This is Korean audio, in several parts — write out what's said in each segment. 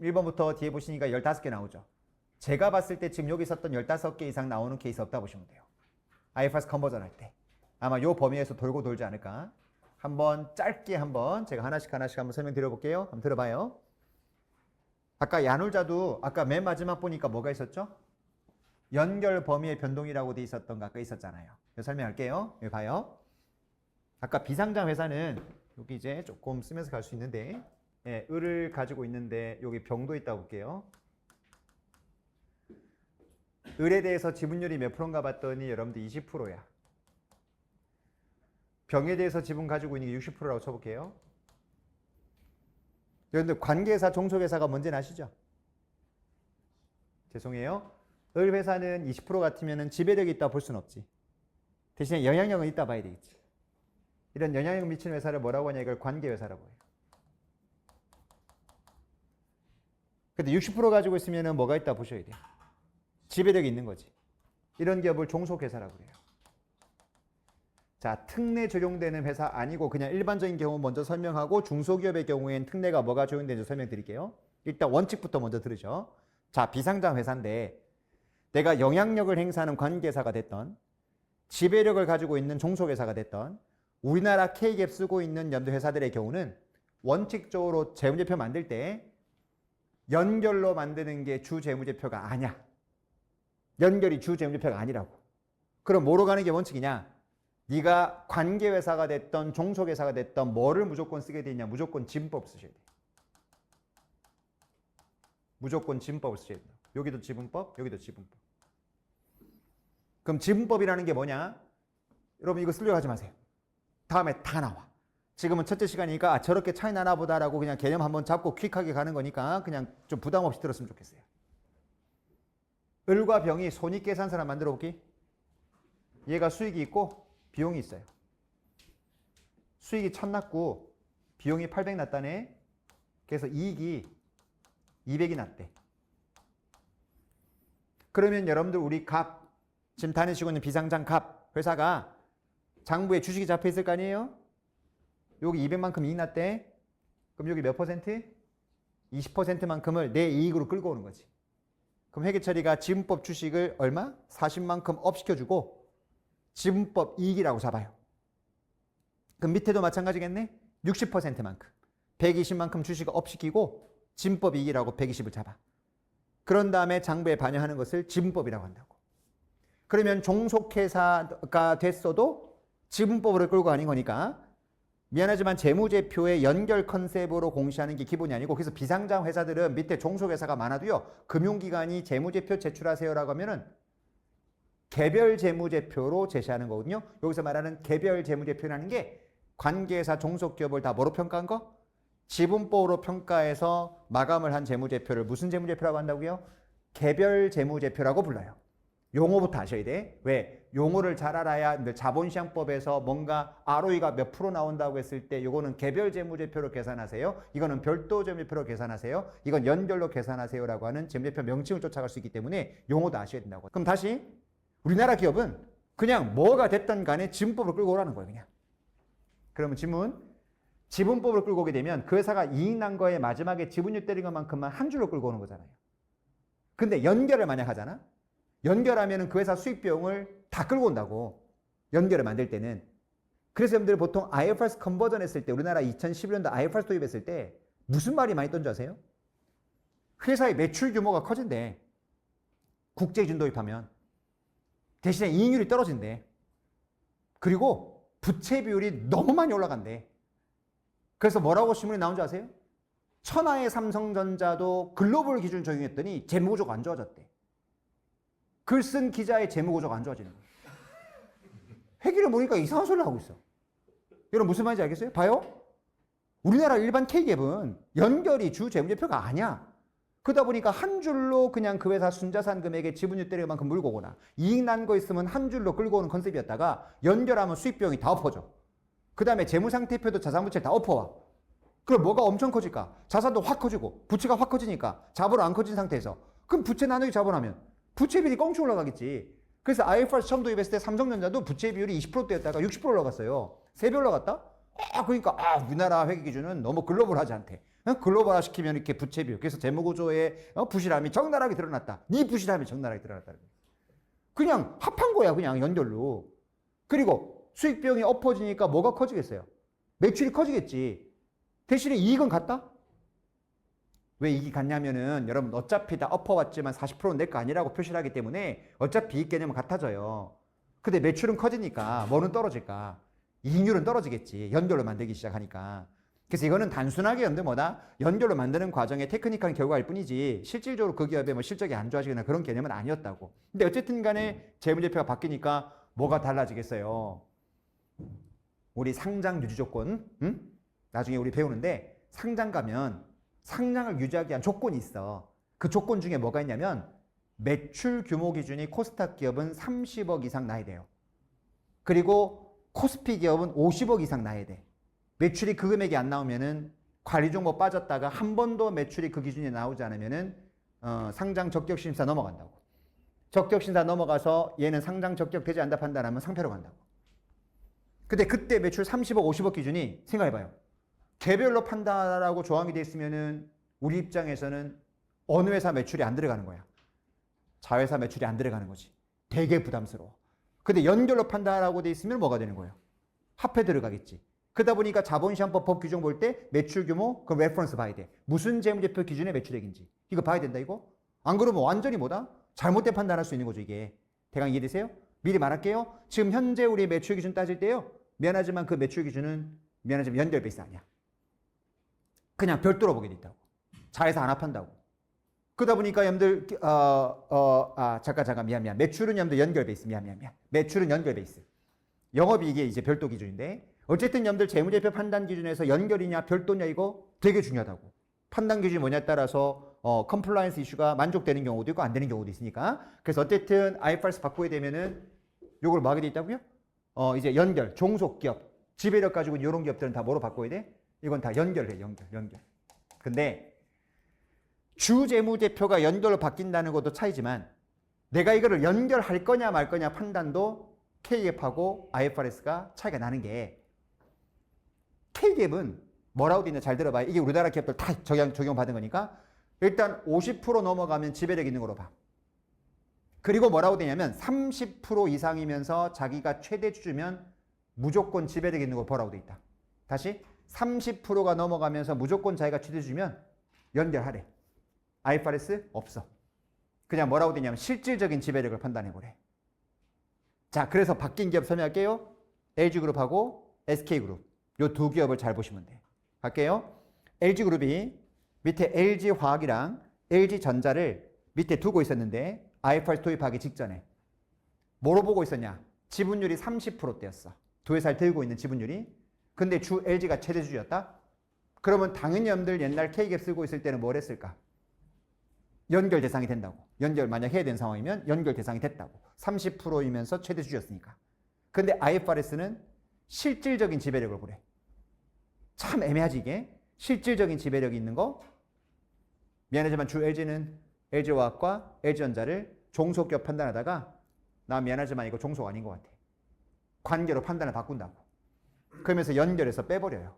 1번부터 뒤에 보시니까 15개 나오죠. 제가 봤을 때 지금 여기 있었던 15개 이상 나오는 케이스 없다 보시면 돼요. IFRS 컨버전 할 때. 아마 요 범위에서 돌고 돌지 않을까. 한번 짧게 한번 제가 하나씩 한번 설명드려 볼게요. 한번 들어봐요. 아까 야놀자도 아까 맨 마지막 보니까 뭐가 있었죠? 연결 범위의 변동이라고 돼 있었던 거 아까 있었잖아요. 설명할게요. 여기 봐요. 아까 비상장 회사는 여기 이제 조금 쓰면서 갈 수 있는데, 예, 을을 가지고 있는데 여기 병도 있다고 볼게요. 을에 대해서 지분율이 몇 프로인가 봤더니 여러분들 20%야. 병에 대해서 지분 가지고 있는 게 60%라고 쳐볼게요. 여러분들 관계회사, 종속회사가 뭔지는 아시죠? 죄송해요. 을 회사는 20% 같으면 지배력이 있다 볼 수는 없지. 대신에 영향력은 있다 봐야 되겠지. 이런 영향력 미치는 회사를 뭐라고 하냐, 이걸 관계회사라고 해요. 근데 60% 가지고 있으면 뭐가 있다 보셔야 돼요. 지배력이 있는 거지. 이런 기업을 종속회사라고 해요. 자, 특례 적용되는 회사 아니고 그냥 일반적인 경우 먼저 설명하고 중소기업의 경우엔 특례가 뭐가 적용되는지 설명드릴게요. 일단 원칙부터 먼저 들으죠. 자, 비상장 회사인데 내가 영향력을 행사하는 관계사가 됐던, 지배력을 가지고 있는 종속회사가 됐던, 우리나라 K갭 쓰고 있는 연도 회사들의 경우는 원칙적으로 재무제표 만들 때 연결로 만드는 게 주재무제표가 아니야. 연결이 주재무제표가 아니라고. 그럼 뭐로 가는 게 원칙이냐? 네가 관계회사가 됐던 종속회사가 됐던 뭐를 무조건 쓰게 되냐? 무조건 지분법 쓰셔야 돼. 무조건 지분법을 쓰셔야 된다. 여기도 지분법, 여기도 지분법. 그럼 지분법이라는 게 뭐냐? 여러분 이거 쓰려고 하지 마세요. 다음에 다 나와. 지금은 첫째 시간이니까 아, 저렇게 차이 나나 보다라고 그냥 개념 한번 잡고 퀵하게 가는 거니까 그냥 좀 부담 없이 들었으면 좋겠어요. 을과 병이 손익계산서를 만들어 볼게. 얘가 수익이 있고 비용이 있어요. 수익이 1000 났고 비용이 800 났다네. 그래서 이익이 200이 났대. 그러면 여러분들 우리 갑, 지금 다니시고 있는 비상장 갑 회사가 장부에 주식이 잡혀 있을 거 아니에요? 여기 200만큼 이익 났대. 그럼 여기 몇 퍼센트? 20%만큼을 내 이익으로 끌고 오는 거지. 그럼 회계처리가 지분법 주식을 얼마? 40만큼 업 시켜주고 지분법 이익이라고 잡아요. 그럼 밑에도 마찬가지겠네? 60%만큼. 120만큼 주식을 업 시키고 지분법 이익이라고 120을 잡아. 그런 다음에 장부에 반영하는 것을 지분법이라고 한다고. 그러면 종속회사가 됐어도 지분법으로 끌고 가는 거니까 미안하지만 재무제표의 연결 컨셉으로 공시하는 게 기본이 아니고, 그래서 비상장 회사들은 밑에 종속회사가 많아도요, 금융기관이 재무제표 제출하세요라고 하면은 개별 재무제표로 제시하는 거거든요. 여기서 말하는 개별 재무제표라는 게 관계회사 종속기업을 다 뭐로 평가한 거? 지분법으로 평가해서 마감을 한 재무제표를 무슨 재무제표라고 한다고요? 개별 재무제표라고 불러요. 용어부터 아셔야 돼. 왜? 용어를 잘 알아야 자본시장법에서 뭔가 ROE가 몇 프로 나온다고 했을 때 이거는 개별 재무제표로 계산하세요. 이거는 별도 재무제표로 계산하세요. 이건 연결로 계산하세요라고 하는 재무제표 명칭을 쫓아갈 수 있기 때문에 용어도 아셔야 된다고. 그럼 다시 우리나라 기업은 그냥 뭐가 됐든 간에 지분법을 끌고 오라는 거예요. 그냥. 그러면 지분법을 끌고 오게 되면 그 회사가 이익 난 거에 마지막에 지분율 때린 것만큼만 한 줄로 끌고 오는 거잖아요. 근데 연결을 만약 하잖아? 연결하면 그 회사 수익 비용을 다 끌고 온다고. 연결을 만들 때는. 그래서 여러분들 보통 IFRS 컨버전 했을 때, 우리나라 2011년도 IFRS 도입했을 때 무슨 말이 많이 던져 아세요? 회사의 매출 규모가 커진대. 국제기준 도입하면. 대신에 이익률이 떨어진대. 그리고 부채 비율이 너무 많이 올라간대. 그래서 뭐라고 신문에 나온 줄 아세요? 천하의 삼성전자도 글로벌 기준 적용했더니 재무구조가 안 좋아졌대. 글 쓴 기자의 재무구조가 안 좋아지는 거예요. 회계를 보니까 이상한 소리를 하고 있어. 여러분 무슨 말인지 알겠어요? 봐요. 우리나라 일반 K갭은 연결이 주 재무제표가 아니야. 그러다 보니까 한 줄로 그냥 그 회사 순자산 금액에 지분율 때릴 만큼 물고 오거나 이익 난 거 있으면 한 줄로 끌고 오는 컨셉이었다가 연결하면 수익 비용이 다 엎어져. 그 다음에 재무상태표도 자산부채를 다 엎어와. 그럼 뭐가 엄청 커질까? 자산도 확 커지고 부채가 확 커지니까 자본 안 커진 상태에서 그럼 부채 나누기 자본하면 부채 비율이 껑충 올라가겠지. 그래서 IFRS 처음 도입했을 때 삼성전자도 부채 비율이 20%대였다가 60% 올라갔어요. 3배 올라갔다? 그러니까 우리나라 회계 기준은 너무 글로벌하지 않대. 글로벌화 시키면 이렇게 부채 비율. 그래서 재무구조의 부실함이 적나라하게 드러났다. 네 부실함이 적나라하게 드러났다. 그냥 합한 거야. 그냥 연결로. 그리고 수익 비용이 엎어지니까 뭐가 커지겠어요? 매출이 커지겠지. 대신에 이익은 같다? 왜 이익이 같냐면은 여러분 어차피 다 엎어왔지만 40%는 내 거 아니라고 표시를 하기 때문에 어차피 이익 개념은 같아져요. 근데 매출은 커지니까 뭐는 떨어질까? 이익률은 떨어지겠지. 연결로 만들기 시작하니까. 그래서 이거는 단순하게 연결로 만드는 과정에 테크니컬한 결과일 뿐이지 실질적으로 그 기업의 뭐 실적이 안 좋아지거나 그런 개념은 아니었다고. 근데 어쨌든 간에 재무제표가 바뀌니까 뭐가 달라지겠어요? 우리 상장 유지 조건, 나중에 우리 배우는데 상장 가면 상장을 유지하기 위한 조건이 있어. 그 조건 중에 뭐가 있냐면 매출 규모 기준이 코스닥 기업은 30억 이상 나야 돼요. 그리고 코스피 기업은 50억 이상 나야 돼. 매출이 그 금액이 안 나오면은 관리 종목 빠졌다가 한 번도 매출이 그 기준에 나오지 않으면은 상장 적격 심사 넘어간다고. 적격 심사 넘어가서 얘는 상장 적격되지 않다 판단하면 상패로 간다고. 근데 그때 매출 30억, 50억 기준이 생각해봐요. 개별로 판단하라고 조항이 돼 있으면은 우리 입장에서는 어느 회사 매출이 안 들어가는 거야. 자회사 매출이 안 들어가는 거지. 되게 부담스러워. 근데 연결로 판단하라고 돼 있으면 뭐가 되는 거예요? 합해 들어가겠지. 그러다 보니까 자본시장법 법 규정 볼 때 매출 규모 그 레퍼런스 봐야 돼. 무슨 재무제표 기준의 매출액인지. 이거 봐야 된다 이거. 안 그러면 완전히 잘못된 판단할 수 있는 거죠 이게. 대강 이해되세요? 미리 말할게요. 지금 현재 우리 매출 기준 따질 때요. 미안하지만 그 매출 기준은 연결 베이스 아니야. 그냥 별도로 보게 돼 있다고. 자회사 안 합한다고. 그러다 보니까 여러분들 잠깐 미안. 매출은 여러분들 연결 베이스. 미안. 매출은 연결 베이스. 영업이익이 이제 별도 기준인데 어쨌든 여러분들 재무제표 판단 기준에서 연결이냐 별도냐 이거 되게 중요하다고. 판단 기준이 뭐냐에 따라서 컴플라이언스 이슈가 만족되는 경우도 있고 안 되는 경우도 있으니까. 그래서 어쨌든 IFRS 바꾸게 되면은 요걸 뭐 하게 돼 있다고요? 이제 연결, 종속기업, 지배력 가지고 이런 기업들은 다 뭐로 바꿔야 돼? 이건 다 연결해, 연결. 근데 주재무제표가 연결로 바뀐다는 것도 차이지만 내가 이거를 연결할 거냐 말 거냐 판단도 KGAAP하고 IFRS가 차이가 나는 게 KGAAP은 뭐라고 되냐 잘 들어봐요. 이게 우리나라 기업들 다 적용받은 거니까 일단 50% 넘어가면 지배력 있는 거로 봐. 그리고 뭐라고 되냐면 30% 이상이면서 자기가 최대 주주면 무조건 지배력 있는 걸 보라고 돼 있다. 다시 30%가 넘어가면서 무조건 자기가 최대 주주면 연결하래. IFRS 없어. 그냥 뭐라고 되냐면 실질적인 지배력을 판단해보래. 자, 그래서 바뀐 기업 설명할게요. LG그룹하고 SK그룹. 요 두 기업을 잘 보시면 돼. 갈게요. LG그룹이 밑에 LG화학이랑 LG전자를 밑에 두고 있었는데 IFRS 도입하기 직전에 뭐로 보고 있었냐? 지분율이 30%대였어. 두 회사를 들고 있는 지분율이. 근데 주 LG가 최대주주였다? 그러면 당연히 여러분들 옛날 K갭 쓰고 있을 때는 뭘 했을까? 연결 대상이 된다고. 연결 만약 해야 되는 상황이면 연결 대상이 됐다고. 30%이면서 최대주주였으니까. 근데 IFRS는 실질적인 지배력을 보래. 참 애매하지 이게. 실질적인 지배력이 있는 거. 미안하지만 주 LG는 LG화학과 LG전자를 종속기업 판단하다가 나 미안하지만 이거 종속 아닌 것 같아. 관계로 판단을 바꾼다고. 그러면서 연결해서 빼버려요.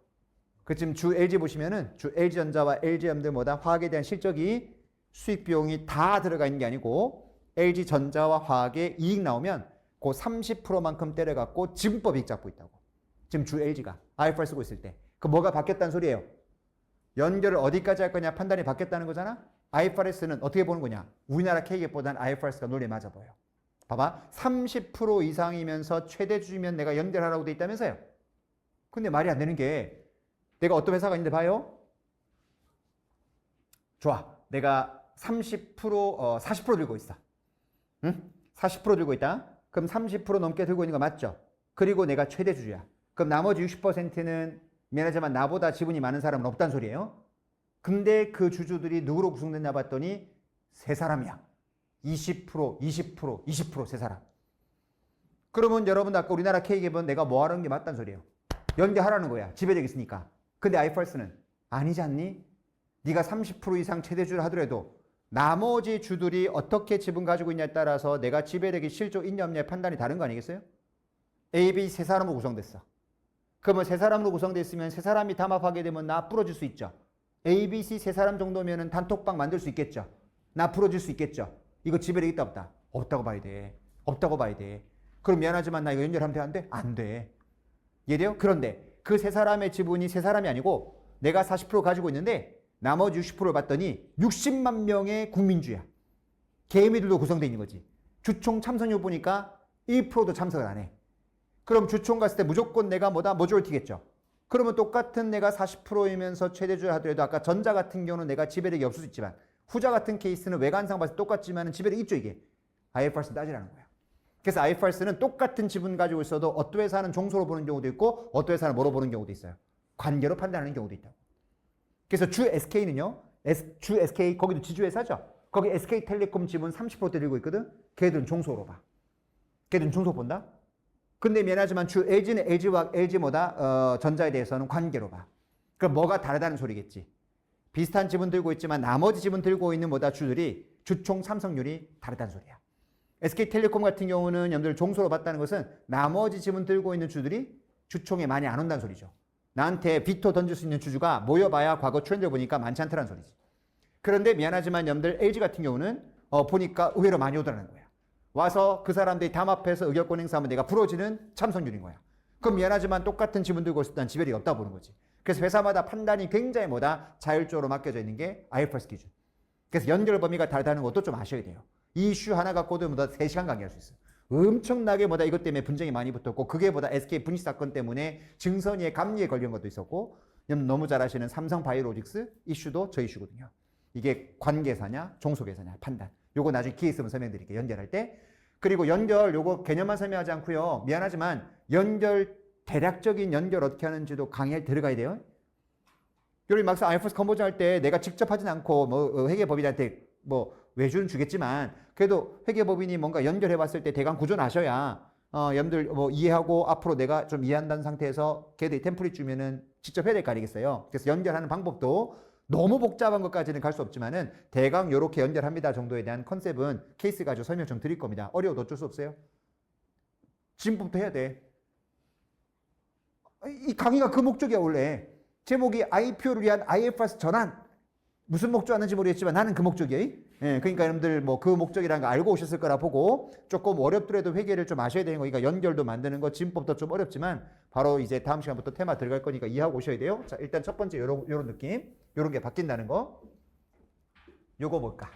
그 지금 주 LG 보시면은 주 LG전자와 LG염들 화학에 대한 실적이 수익 비용이 다 들어가 있는 게 아니고 LG전자와 화학에 이익 나오면 그 30%만큼 때려갖고 지분법 이익 잡고 있다고. 지금 주 LG가 IFRS 쓰고 있을 때. 그 뭐가 바뀌었다는 소리예요? 연결을 어디까지 할 거냐 판단이 바뀌었다는 거잖아. IFRS는 어떻게 보는 거냐? 우리나라 K갭보다는 IFRS가 논리에 맞아 보여요. 봐봐. 30% 이상이면서 최대 주주면 내가 연결하라고 돼 있다면서요. 근데 말이 안 되는 게 내가 어떤 회사가 있는데 봐요. 좋아. 내가 30%, 40% 들고 있어. 응? 40% 들고 있다. 그럼 30% 넘게 들고 있는 거 맞죠? 그리고 내가 최대 주주야. 그럼 나머지 60%는 미안하지만 나보다 지분이 많은 사람은 없단 소리예요. 근데 그 주주들이 누구로 구성됐나 봤더니 세 사람이야. 20%, 20%, 20% 세 사람. 그러면 여러분 아까 우리나라 K갭은 내가 뭐 하는 게 맞단 소리예요. 연결하라는 거야. 지배력 있으니까. 근데 IFRS는 아니지 않니? 네가 30% 이상 최대주를 하더라도 나머지 주들이 어떻게 지분 가지고 있냐에 따라서 내가 지배력이 실조 있냐 없냐의 판단이 다른 거 아니겠어요? A, B 세 사람으로 구성됐어. 그러면 세 사람으로 구성되어 있으면 세 사람이 담합하게 되면 나 부러질 수 있죠. A, B, C 세 사람 정도면은 단톡방 만들 수 있겠죠. 나 풀어줄 수 있겠죠. 이거 지배력 있다 없다? 없다고 봐야 돼. 없다고 봐야 돼. 그럼 미안하지만 나 이거 연결하면 돼? 안 돼? 안 돼. 이해돼요? 그런데 그 세 사람의 지분이 세 사람이 아니고 내가 40% 가지고 있는데 나머지 60%를 봤더니 60만 명의 국민주야. 개미들도 구성되어 있는 거지. 주총 참석률 보니까 1%도 참석을 안 해. 그럼 주총 갔을 때 무조건 내가 뭐다? 모조리티겠죠. 그러면 똑같은 내가 40%이면서 최대주를 하더라도 아까 전자 같은 경우는 내가 지배력이 없을 수 있지만 후자 같은 케이스는 외관상 봤을 때 똑같지만 지배력이 있죠 이게. IFRS 따지라는 거야. 그래서 IFRS는 똑같은 지분 가지고 있어도 어떤 회사는 종소로 보는 경우도 있고 어떤 회사는 뭐로 보는 경우도 있어요. 관계로 판단하는 경우도 있다고. 그래서 주 SK는요. 주 SK 거기도 지주회사죠. 거기 SK텔레콤 지분 30% 들고 있거든. 걔들은 종소로 봐. 걔들은 종소 본다. 근데 미안하지만 주 LG는 LG와 LG 뭐다? 전자에 대해서는 관계로 봐. 그럼 뭐가 다르다는 소리겠지. 비슷한 지분 들고 있지만 나머지 지분 들고 있는 뭐다? 주들이 주총 참석률이 다르다는 소리야. SK텔레콤 같은 경우는 여러분들 종소로 봤다는 것은 나머지 지분 들고 있는 주들이 주총에 많이 안 온다는 소리죠. 나한테 비토 던질 수 있는 주주가 모여봐야 과거 트렌드를 보니까 많지 않다는 소리지. 그런데 미안하지만 여러분들 LG 같은 경우는 보니까 의외로 많이 오더라는 거야. 와서 그 사람들이 담합해서 의결권 행사하면 내가 부러지는 참석률인 거야. 그럼 미안하지만 똑같은 지분 들고 있을 땐 지배력이 없다 보는 거지. 그래서 회사마다 판단이 굉장히 뭐다? 자율적으로 맡겨져 있는 게 IFRS 기준. 그래서 연결 범위가 다르다는 것도 좀 아셔야 돼요. 이 이슈 하나 갖고도 뭐다 3시간 강의할 수 있어요. 엄청나게 뭐다 이것 때문에 분쟁이 많이 붙었고 그게 뭐다 SK 분식 사건 때문에 증선위에 감리에 걸린 것도 있었고 너무 잘 아시는 삼성바이오로직스 이슈도 저 이슈거든요. 이게 관계사냐 종속회사냐 판단. 요거 나중에 기회 있으면 설명드릴게요. 연결할 때. 그리고 연결 요거 개념만 설명하지 않고요. 미안하지만 연결 대략적인 연결 어떻게 하는지도 강의에 들어가야 돼요. 여기 막상 IFRS 컨버전 할 때 내가 직접 하진 않고 뭐 회계법인한테 뭐 외주는 주겠지만 그래도 회계법인이 뭔가 연결해 봤을 때 대강 구조는 아셔야 여러분들 뭐 이해하고 앞으로 내가 좀 이해한다는 상태에서 걔들이 템플릿 주면은 직접 해야 될 거 아니겠어요. 그래서 연결하는 방법도 너무 복잡한 것까지는 갈 수 없지만은 대강 요렇게 연결합니다 정도에 대한 컨셉은 케이스 가지고 설명 좀 드릴 겁니다. 어려워도 어쩔 수 없어요. 지금부터 해야 돼. 이 강의가 그 목적이야 원래. 제목이 IPO를 위한 IFRS 전환. 무슨 목적 하는지 모르겠지만 나는 그 목적이에요. 예, 그러니까 여러분들 뭐 그 목적이라는 거 알고 오셨을 거라 보고 조금 어렵더라도 회계를 좀 아셔야 되는 거니까 연결도 만드는 거 지금부터 좀 어렵지만 바로 이제 다음 시간부터 테마 들어갈 거니까 이해하고 오셔야 돼요. 자, 일단 첫 번째 요런 느낌. 요런 게 바뀐다는 거. 요거 뭘까?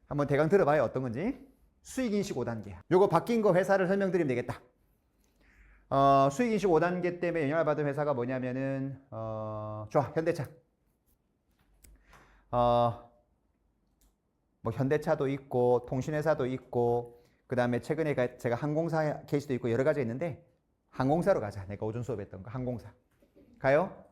한번 대강 들어봐요. 어떤 건지. 수익인식 5단계. 요거 바뀐 거 회사를 설명드리면 되겠다. 수익인식 5단계 때문에 영향을 받은 회사가 뭐냐면은 좋아. 현대차. 뭐 현대차도 있고 통신회사도 있고 그 다음에 최근에 제가 항공사 케이스도 있고 여러 가지 있는데 항공사로 가자. 내가 오전 수업했던 거 항공사. 가요?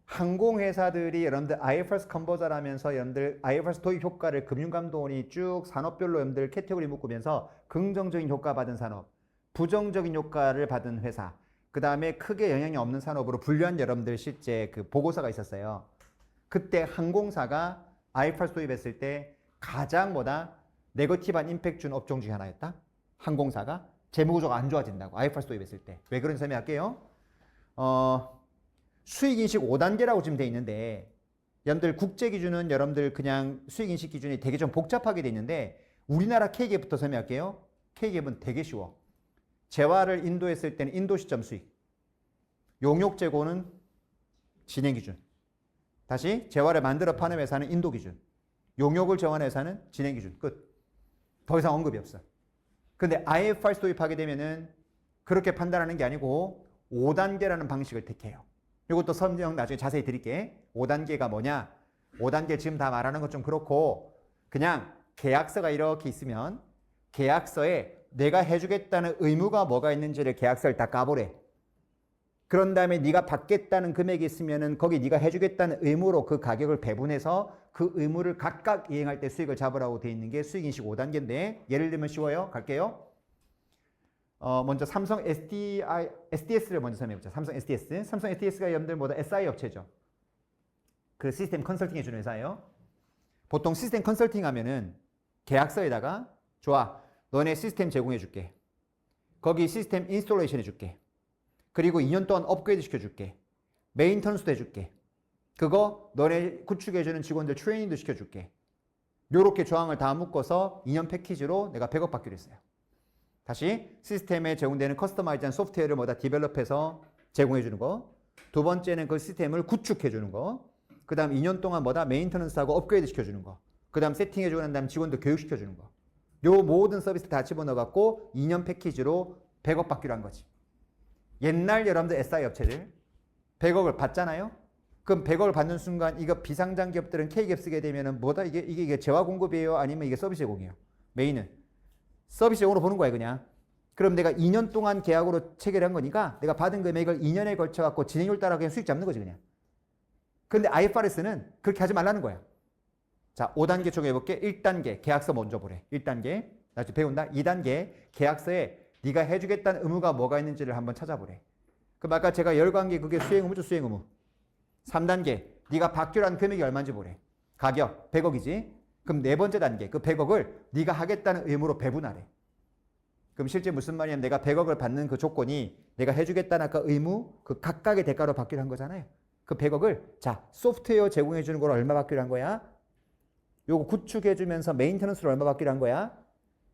항공회사들이 여러분들 IFRS 컨버전 하면서 여러분들 IFRS 도입 효과를 금융감독원이 쭉 산업별로 여러분들 캐테고리 묶으면서 긍정적인 효과 받은 산업, 부정적인 효과를 받은 회사, 그 다음에 크게 영향이 없는 산업으로 분류한 여러분들 실제 그 보고서가 있었어요. 그때 항공사가 IFRS 도입했을 때 가장 뭐다? 네거티브한 임팩트 준 업종 중에 하나였다. 항공사가 재무구조가 안 좋아진다고 IFRS 도입했을 때. 왜 그런지 설명할게요. 수익인식 5단계라고 지금 돼 있는데 여러분들 국제기준은 여러분들 그냥 수익인식 기준이 되게 좀 복잡하게 돼 있는데 우리나라 K기업부터 설명할게요. K기업은 되게 쉬워. 재화를 인도했을 때는 인도 시점 수익. 용역재고는 진행기준. 다시 재화를 만들어 파는 회사는 인도 기준. 용역을 정하는 회사는 진행 기준. 끝. 더 이상 언급이 없어. 근데 IFRS 도입하게 되면은 그렇게 판단하는 게 아니고 5단계라는 방식을 택해요. 이것도 설명 나중에 자세히 드릴게. 5단계가 뭐냐? 5단계 지금 다 말하는 건 좀 그렇고 그냥 계약서가 이렇게 있으면 계약서에 내가 해주겠다는 의무가 뭐가 있는지를 계약서를 다 까보래. 그런 다음에 네가 받겠다는 금액이 있으면은 거기 네가 해주겠다는 의무로 그 가격을 배분해서 그 의무를 각각 이행할 때 수익을 잡으라고 돼 있는 게 수익인식 5단계인데 예를 들면 쉬워요. 갈게요. 먼저 삼성 SDS를 먼저 설명해보자. 삼성 SDS. 삼성 SDS가 여러분들 뭐다 SI 업체죠. 그 시스템 컨설팅 해주는 회사예요. 보통 시스템 컨설팅 하면은 계약서에다가 좋아. 너네 시스템 제공해줄게. 거기 시스템 인스톨레이션 해줄게. 그리고 2년 동안 업그레이드 시켜줄게. 메인턴스도 해줄게. 그거 너네 구축해주는 직원들 트레이닝도 시켜줄게. 요렇게 조항을 다 묶어서 2년 패키지로 내가 100억 받기로 했어요. 다시 시스템에 제공되는 커스터마이즈한 소프트웨어를 뭐다 디벨롭해서 제공해주는 거. 두 번째는 그 시스템을 구축해주는 거. 그 다음 2년 동안 뭐다 메인터넌스하고 업그레이드 시켜주는 거. 그 다음 세팅해주고 난 다음 직원들 교육시켜주는 거. 요 모든 서비스 다 집어넣어갖고 2년 패키지로 100억 받기로 한 거지. 옛날 여러분들 SI 업체들 100억을 받잖아요. 그럼 100억을 받는 순간 이거 비상장 기업들은 K기업 쓰게 되면은 뭐다 이게 재화 공급이에요? 아니면 이게 서비스 제공이에요? 메인은 서비스 제공으로 보는 거야 그냥. 그럼 내가 2년 동안 계약으로 체결한 거니까 내가 받은 금액을 2년에 걸쳐 갖고 진행률 따라 그냥 수익 잡는 거지 그냥. 근데 IFRS는 그렇게 하지 말라는 거야. 자, 5단계 적용해볼게. 1단계 계약서 먼저 보래. 1단계 나 지금 배운다. 2단계 계약서에 네가 해주겠다는 의무가 뭐가 있는지를 한번 찾아보래. 그럼 아까 제가 열관계 그게 수행 의무죠. 수행 의무. 3단계 네가 받기로 한 금액이 얼마인지 보래. 가격 100억이지. 그럼 네 번째 단계 그 100억을 네가 하겠다는 의무로 배분하래. 그럼 실제 무슨 말이냐면 내가 100억을 받는 그 조건이 내가 해주겠다는 아까 의무 그 각각의 대가로 받기로 한 거잖아요. 그 100억을 자 소프트웨어 제공해 주는 걸 얼마 받기로 한 거야? 요거 구축해 주면서 메인테넌스를 얼마 받기로 한 거야?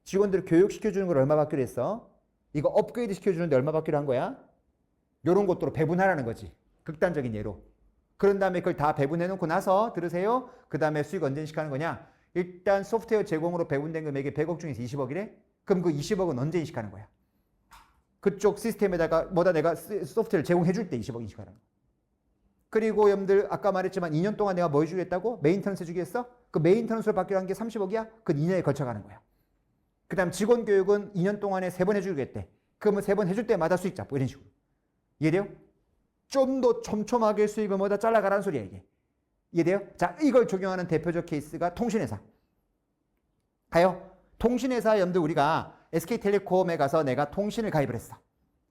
직원들 교육시켜 주는 걸 얼마 받기로 했어? 이거 업그레이드 시켜 주는데 얼마 받기로 한 거야? 요런 것들로 배분하라는 거지. 극단적인 예로. 그런 다음에 그걸 다 배분해 놓고 나서 들으세요. 그 다음에 수익 언제 인식하는 거냐? 일단 소프트웨어 제공으로 배분된 금액이 100억 중에서 20억이래? 그럼 그 20억은 언제 인식하는 거야? 그쪽 시스템에다가 뭐다 내가 소프트웨어를 제공해 줄 때 20억 인식하는 거야. 그리고 여러분들 아까 말했지만 2년 동안 내가 뭐 해주겠다고? 메인터넌스 해주겠어? 그 메인터넌스를 받기로 한 게 30억이야? 그건 2년에 걸쳐가는 거야. 그 다음 직원 교육은 2년 동안에 3번 해주겠대. 그러면 3번 해줄 때마다 수익 잡고 이런 식으로. 이해돼요? 좀 더 촘촘하게 수익을 뭐다 잘라가라는 소리야 이게. 이해돼요? 자, 이걸 적용하는 대표적 케이스가 통신회사. 가요. 통신회사 여러분들 우리가 SK텔레콤에 가서 내가 통신을 가입을 했어.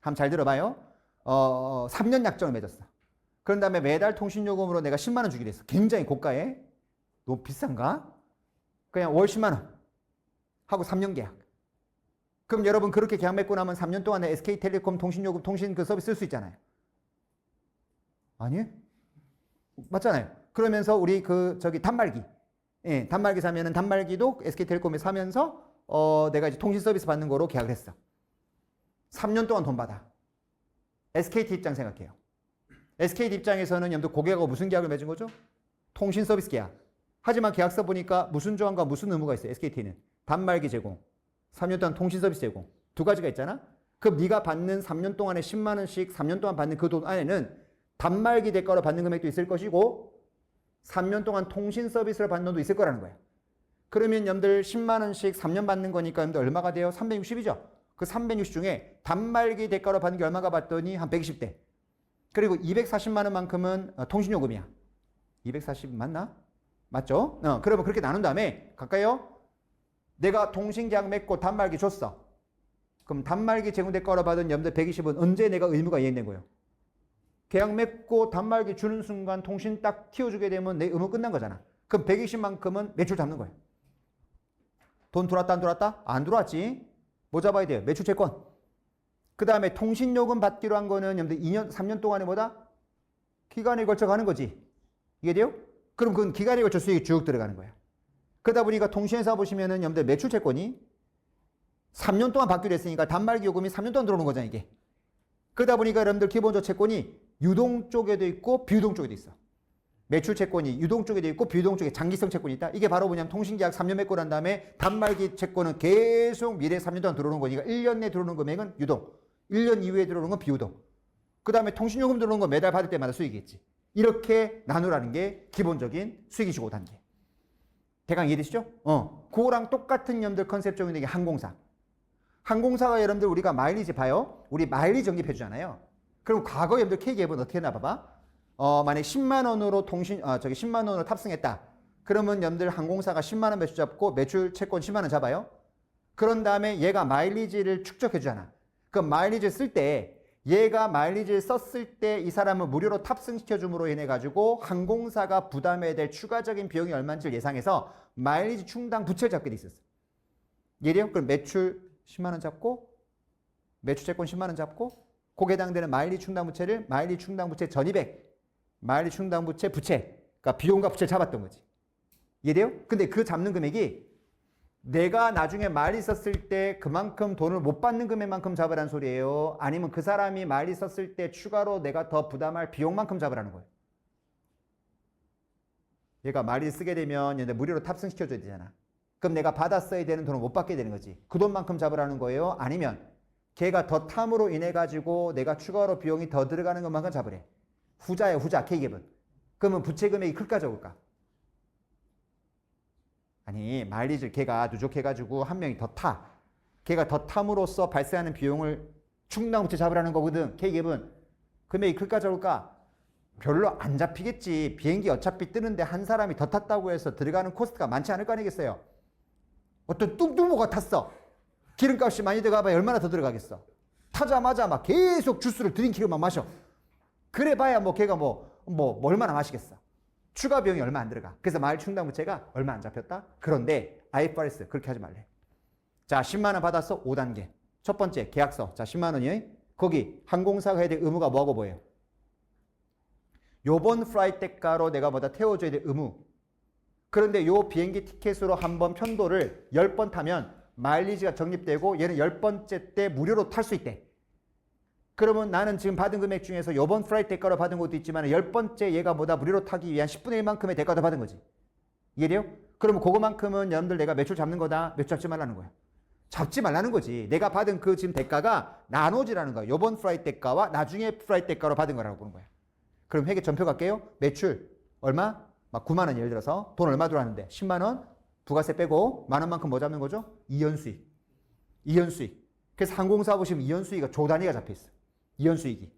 한번 잘 들어봐요. 3년 약정을 맺었어. 그런 다음에 매달 통신요금으로 내가 10만 원 주기로 했어. 굉장히 고가에. 너무 비싼가? 그냥 월 10만 원 하고 3년 계약. 그럼 여러분 그렇게 계약 맺고 나면 3년 동안에 SK텔레콤 통신요금 통신 그 서비스 쓸 수 있잖아요. 아니에요? 맞잖아요. 그러면서 우리 단말기. 예, 단말기 사면은 단말기도 SK텔레콤에 사면서 내가 이제 통신 서비스 받는 거로 계약을 했어. 3년 동안 돈 받아. SKT 입장 생각해요. SKT 입장에서는 여러분들 고객하고 무슨 계약을 맺은 거죠? 통신 서비스 계약. 하지만 계약서 보니까 무슨 조항과 무슨 의무가 있어요. SKT는 단말기 제공, 3년 동안 통신 서비스 제공 두 가지가 있잖아. 그럼 네가 받는 3년 동안에 10만 원씩 3년 동안 받는 그 돈 안에는 단말기 대가로 받는 금액도 있을 것이고 3년 동안 통신 서비스를 받는 돈도 있을 거라는 거야. 그러면 여러분들 10만 원씩 3년 받는 거니까 여러분들 얼마가 돼요? 360이죠. 그 360 중에 단말기 대가로 받는 게 얼마가 받더니 한 120대. 그리고 240만 원만큼은 통신요금이야. 240 맞나? 맞죠? 그러면 그렇게 나눈 다음에 갈까요? 내가 통신계약 맺고 단말기 줬어. 그럼 단말기 제공 대가로 받은 여러분들 120은 언제 내가 의무가 이행된 거예요? 계약 맺고 단말기 주는 순간 통신 딱 튀어주게 되면 내 의무 끝난 거잖아. 그럼 120만큼은 매출 잡는 거예요. 돈 들어왔다 안 들어왔다? 안 들어왔지. 뭐 잡아야 돼요? 매출 채권. 그 다음에 통신요금 받기로 한 거는 여러분들 2년, 3년 동안에 뭐다? 기간에 걸쳐 가는 거지. 이해돼요? 그럼 그건 기간에 걸쳐 수익이 쭉 들어가는 거야. 그러다 보니까 통신회사 보시면은 여러분들 매출 채권이 3년 동안 받기로 했으니까 단말기 요금이 3년 동안 들어오는 거잖아, 이게. 그러다 보니까 여러분들 기본적 채권이 유동 쪽에도 있고 비유동 쪽에도 있어. 매출 채권이 유동 쪽에도 있고 비유동 쪽에 장기성 채권이 있다. 이게 바로 뭐냐면 통신계약 3년 맺고 난 다음에 단말기 채권은 계속 미래 3년 동안 들어오는 거니까 1년 내에 들어오는 금액은 유동, 1년 이후에 들어오는 건 비유동. 그 다음에 통신요금 들어오는 건 매달 받을 때마다 수익이겠지. 이렇게 나누라는 게 기본적인 수익이시고 단계. 대강 이해되시죠? 그거랑 똑같은 여러분들 컨셉 적용된 게 항공사. 항공사가 여러분들 우리가 마일리지 봐요. 우리 마일리지 적립해 주잖아요. 그럼 과거 여러분들 K기업은 어떻게 했나 봐봐. 만약 10만 원으로 10만 원으로 탑승했다. 그러면 여러분들 항공사가 10만 원 매출 잡고 매출 채권 10만 원 잡아요. 그런 다음에 얘가 마일리지를 축적해 주잖아. 그럼 마일리지 쓸 때 얘가 마일리지를 썼을 때 이 사람을 무료로 탑승시켜 줌으로 인해 가지고 항공사가 부담해야 될 추가적인 비용이 얼마인지를 예상해서 마일리지 충당 부채를 잡게 돼 있었어. 예래요? 그럼 매출 10만 원 잡고 매출 채권 10만 원 잡고 거기에 해당되는 마일리지 충당 부채를 마일리지 충당 부채 1200 마일리지 충당 부채, 그러니까 비용과 부채를 잡았던 거지. 이해돼요? 근데 그 잡는 금액이 내가 나중에 마일리지 썼을 때 그만큼 돈을 못 받는 금액만큼 잡으라는 소리예요? 아니면 그 사람이 마일리지 썼을 때 추가로 내가 더 부담할 비용만큼 잡으라는 거예요? 얘가 마일리지 쓰게 되면 얘네 무료로 탑승시켜줘야 되잖아. 그럼 내가 받았어야 되는 돈을 못 받게 되는 거지. 그 돈만큼 잡으라는 거예요? 아니면 걔가 더 탐으로 인해 가지고 내가 추가로 비용이 더 들어가는 것만큼 잡으래. 후자예요, 후자. K기분. 그러면 부채 금액이 클까 적을까? 아니, 마일리지를 걔가 누적해가지고 한 명이 더 타. 걔가 더 탐으로써 발생하는 비용을 충당 부채 잡으라는 거거든. K기분. 금액이 클까 적을까? 별로 안 잡히겠지. 비행기 어차피 뜨는데 한 사람이 더 탔다고 해서 들어가는 코스트가 많지 않을 거 아니겠어요? 어떤 뚱뚱모가 탔어. 기름값이 많이 들어가봐야 얼마나 더 들어가겠어. 타자마자 막 계속 주스를 드링크를 막 마셔. 그래 봐야 뭐 걔가 뭐 얼마나 마시겠어. 추가 비용이 얼마 안 들어가. 그래서 마일 충당 부채가 얼마 안 잡혔다. 그런데 IFRS 그렇게 하지 말래. 자, 10만 원 받았어. 5단계. 첫 번째 계약서. 자, 10만 원이에요. 거기 항공사가 해야 될 의무가 뭐하고 뭐예요? 요번 플라이트 대가로 내가 뭐다 태워줘야 될 의무. 그런데 요 비행기 티켓으로 한번 편도를 10번 타면 마일리지가 적립되고 얘는 10번째 때 무료로 탈 수 있대. 그러면 나는 지금 받은 금액 중에서 요번 플라이트 대가로 받은 것도 있지만 10번째 얘가 뭐다 무료로 타기 위한 10분의 1만큼의 대가도 받은 거지. 이해돼요? 그러면 그거만큼은 여러분들 내가 매출 잡는 거다. 매출 잡지 말라는 거야. 잡지 말라는 거지. 내가 받은 그 지금 대가가 나눠지라는 거야. 요번 플라이트 대가와 나중에 플라이트 대가로 받은 거라고 보는 거야. 그럼 회계 전표 갈게요. 매출 얼마? 막 9만 원 예를 들어서 돈 얼마 들어왔는데 10만 원 부가세 빼고 만 원만큼 뭐 잡는 거죠? 이연수익. 이연수익. 그래서 항공사 보시면 이연수익이 조 단위가 잡혀 있어. 이연수익이.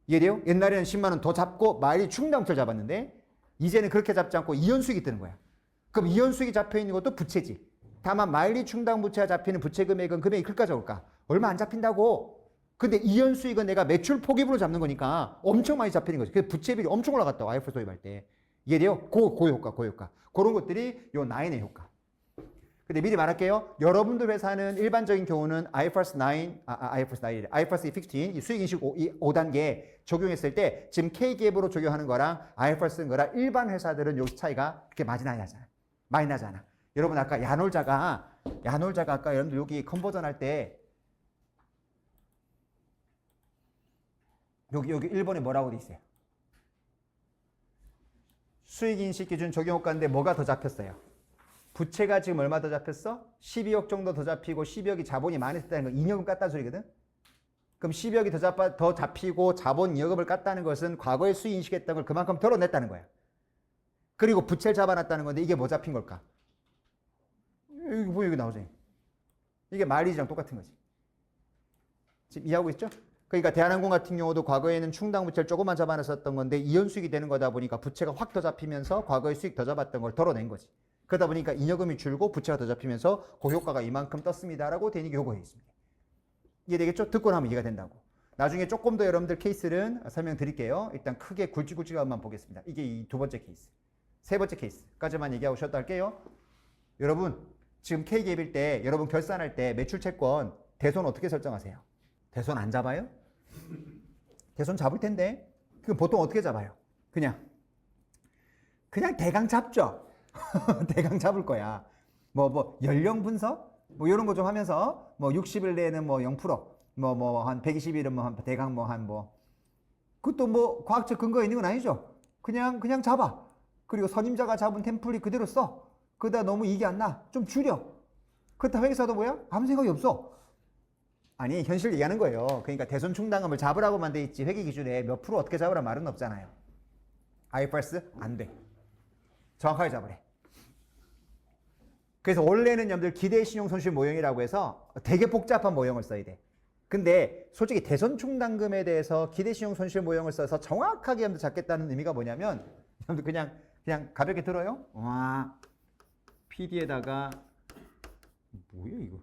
이해돼요? 옛날에는 10만 원 더 잡고 마일리지 충당부채를 잡았는데 이제는 그렇게 잡지 않고 이연수익이 뜨는 거야. 그럼 이연수익이 잡혀 있는 것도 부채지. 다만 마일리지 충당부채가 잡히는 부채 금액은 금액이 클까 적을까? 얼마 안 잡힌다고. 근데 이연수익은 내가 매출 포기분으로 잡는 거니까 엄청 많이 잡히는 거지. 그 부채비율이 엄청 올라갔다고 IFRS 도입할 때. 이해돼요? 그 효과. 그런 것들이 요 9의 효과. 근데 미리 말할게요. 여러분들 회사는 일반적인 경우는 IFRS 15, 이 수익인식 5단계 적용했을 때 지금 K기업으로 적용하는 거랑 IFRS 쓰는 거랑 일반 회사들은 요 차이가 그렇게 많이 나지 않아. 여러분 아까 야놀자가 아까 여러분들 여기 컨버전 할 때 여기 1번에 뭐라고 돼 있어요? 수익인식 기준 적용 효과인데 뭐가 더 잡혔어요? 부채가 지금 얼마 더 잡혔어? 12억 정도 더 잡히고 12억이 자본이 많이 썼다는 건 잉여금 깠다는 소리거든? 그럼 12억이 더 잡히고 자본 잉여금을 깠다는 것은 과거에 수익인식했던 걸 그만큼 덜어냈다는 거야. 그리고 부채를 잡아놨다는 건데 이게 뭐 잡힌 걸까? 여기 나오지. 이게 마일리지랑 똑같은 거지. 지금 이해하고 있죠? 그러니까 대한항공 같은 경우도 과거에는 충당 부채를 조금만 잡아놨었던 건데 이연수익이 되는 거다 보니까 부채가 확 더 잡히면서 과거에 수익 더 잡았던 걸 덜어낸 거지. 그러다 보니까 잉여금이 줄고 부채가 더 잡히면서 그 효과가 이만큼 떴습니다라고 대니기 요구해 있습니다. 이해되겠죠? 듣고 나면 이해가 된다고. 나중에 조금 더 여러분들 케이스는 설명드릴게요. 일단 크게 굵직굵직한만 보겠습니다. 이게 이 두 번째 케이스. 세 번째 케이스까지만 얘기하고 쉬었다 할게요. 여러분 지금 K기업일 때 여러분 결산할 때 매출채권 대손 어떻게 설정하세요? 대손 안 잡아요? 대손 잡을 텐데 그럼 보통 어떻게 잡아요? 그냥 대강 잡죠. 대강 잡을 거야. 뭐 연령 분석 뭐 이런 거 좀 하면서 뭐 60일 내에는 뭐 0%, 뭐 한 120일은 뭐 한 대강 그것도 뭐 과학적 근거가 있는 건 아니죠. 그냥 잡아. 그리고 선임자가 잡은 템플릿 그대로 써. 그러다 너무 이익이 안 나. 좀 줄여. 그렇다 회계사도 뭐야? 아무 생각이 없어. 아니 현실 얘기하는 거예요. 그러니까 대손 충당금을 잡으라고만 돼 있지 회계 기준에 몇 프로 어떻게 잡으라 말은 없잖아요. IFRS 안 돼. 정확하게 잡으래. 그래서 원래는 여러분들 기대 신용 손실 모형이라고 해서 되게 복잡한 모형을 써야 돼. 근데 솔직히 대손 충당금에 대해서 기대 신용 손실 모형을 써서 정확하게 여러분들 잡겠다는 의미가 뭐냐면 여러분들 그냥 가볍게 들어요. 와 PD에다가 뭐야 이거?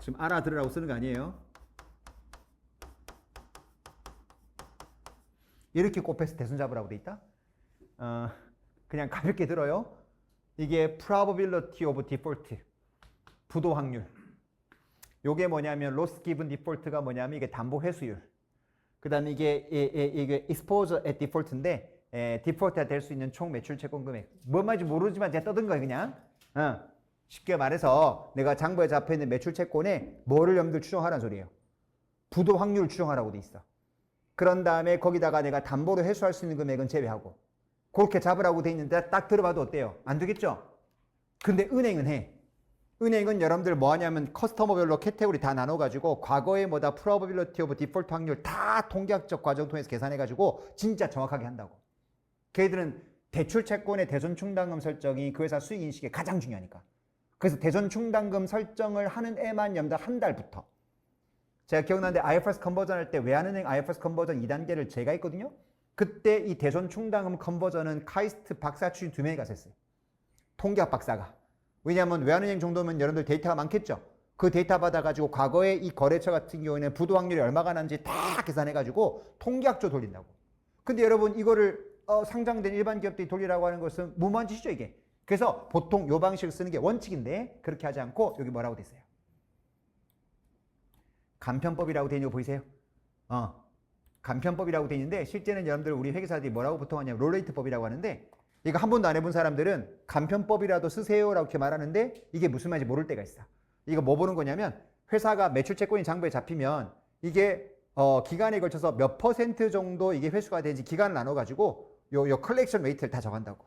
지금 알아들으라고 쓰는 거 아니에요? 이렇게 곱해서 대손 잡으라고 돼 있다? 그냥 가볍게 들어요. 이게 probability of default, 부도 확률. 요게 뭐냐면 loss given default가 뭐냐면 이게 담보 회수율. 그다음에 이게 exposure at default인데 디폴트가 될 수 있는 총 매출 채권 금액. 뭔 말인지 모르지만 제가 떠든 거예요, 그냥. 쉽게 말해서 내가 장부에 잡혀 있는 매출 채권에 뭐를 여러분들 추정하라는 소리예요. 부도 확률을 추정하라고 돼 있어. 그런 다음에 거기다가 내가 담보로 회수할 수 있는 금액은 제외하고 그렇게 잡으라고 돼 있는데 딱 들어봐도 어때요? 안 되겠죠? 근데 은행은 해. 은행은 여러분들 뭐 하냐면 커스터머별로 캐테고리 다 나눠가지고 과거에 뭐다 probability of default 확률 다 통계학적 과정 통해서 계산해가지고 진짜 정확하게 한다고. 걔들은 대출 채권의 대손 충당금 설정이 그 회사 수익 인식에 가장 중요하니까. 그래서 대손 충당금 설정을 하는 애만 여러분들 한 달부터. 제가 기억나는데 IFRS 컨버전 할 때 외환은행 IFRS 컨버전 2단계를 제가 했거든요. 그때 이 대손 충당금 컨버전은 카이스트 박사 출신 2명이 가서 했어요. 통계학 박사가. 왜냐하면 외환은행 정도면 여러분들 데이터가 많겠죠. 그 데이터 받아가지고 과거에 이 거래처 같은 경우에는 부도 확률이 얼마가 나는지 다 계산해가지고 통계학적으로 돌린다고. 근데 여러분 이거를 상장된 일반 기업들이 돌리라고 하는 것은 무모한 짓이죠, 이게. 그래서 보통 요 방식을 쓰는 게 원칙인데 그렇게 하지 않고 여기 뭐라고 돼 있어요? 간편법이라고 돼 있는 거 보이세요? 간편법이라고 돼 있는데 실제는 여러분들 우리 회계사들이 뭐라고 보통 하냐면 롤레이트법이라고 하는데 이거 한 번도 안 해본 사람들은 간편법이라도 쓰세요라고 이렇게 말하는데 이게 무슨 말인지 모를 때가 있어. 이거 뭐 보는 거냐면 회사가 매출 채권이 장부에 잡히면 이게 기간에 걸쳐서 몇 % 정도 이게 회수가 되는지 기간을 나눠가지고 요 컬렉션 레이트를 다 정한다고.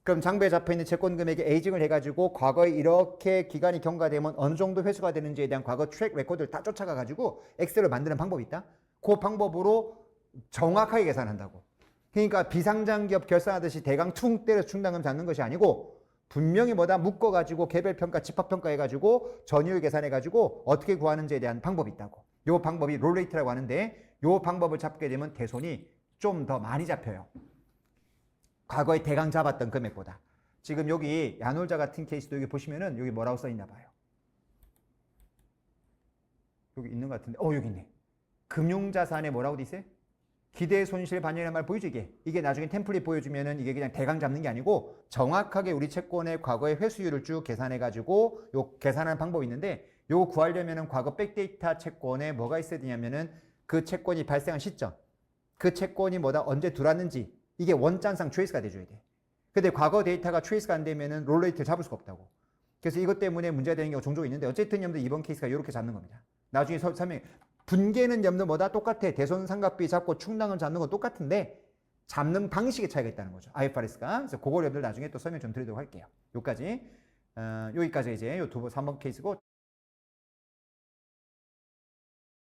그럼 장부에 잡혀있는 채권 금액에 에이징을 해가지고 과거에 이렇게 기간이 경과되면 어느 정도 회수가 되는지에 대한 과거 트랙 레코드를 다 쫓아가가지고 엑셀을 만드는 방법이 있다. 그 방법으로 정확하게 계산한다고. 그러니까 비상장 기업 결산하듯이 대강 퉁 때려서 충당금 잡는 것이 아니고 분명히 뭐다 묶어가지고 개별평가, 집합평가 해가지고 전유율 계산해가지고 어떻게 구하는지에 대한 방법이 있다고. 요 방법이 롤레이트라고 하는데 요 방법을 잡게 되면 대손이 좀 더 많이 잡혀요. 과거에 대강 잡았던 금액보다. 지금 여기 야놀자 같은 케이스도 여기 보시면은 여기 뭐라고 써있나 봐요. 여기 있는 것 같은데 여기 있네. 금융자산에 뭐라고 돼 있어요? 기대 손실 반영이라는 말 보이죠, 이게? 이게 나중에 템플릿 보여주면은 이게 그냥 대강 잡는 게 아니고 정확하게 우리 채권의 과거의 회수율을 쭉 계산해가지고 요 계산하는 방법이 있는데 요거 구하려면은 과거 백데이터 채권에 뭐가 있어야 되냐면은 그 채권이 발생한 시점, 그 채권이 뭐다 언제 들어왔는지 이게 원장상 트레이스가 돼줘야 돼. 근데 과거 데이터가 트레이스가 안 되면은 롤레이트를 잡을 수가 없다고. 그래서 이것 때문에 문제가 되는 경우가 종종 있는데 어쨌든 여러분들 이번 케이스가 이렇게 잡는 겁니다. 나중에 설명. 분계는 여러분들 뭐다 똑같아. 대손 상각비 잡고 충당을 잡는 건 똑같은데 잡는 방식의 차이가 있다는 거죠. IFRS가. 그래서 그걸 여러분들 나중에 또 설명 좀 드리도록 할게요. 여기까지. 여기까지 이제 요 3번 케이스고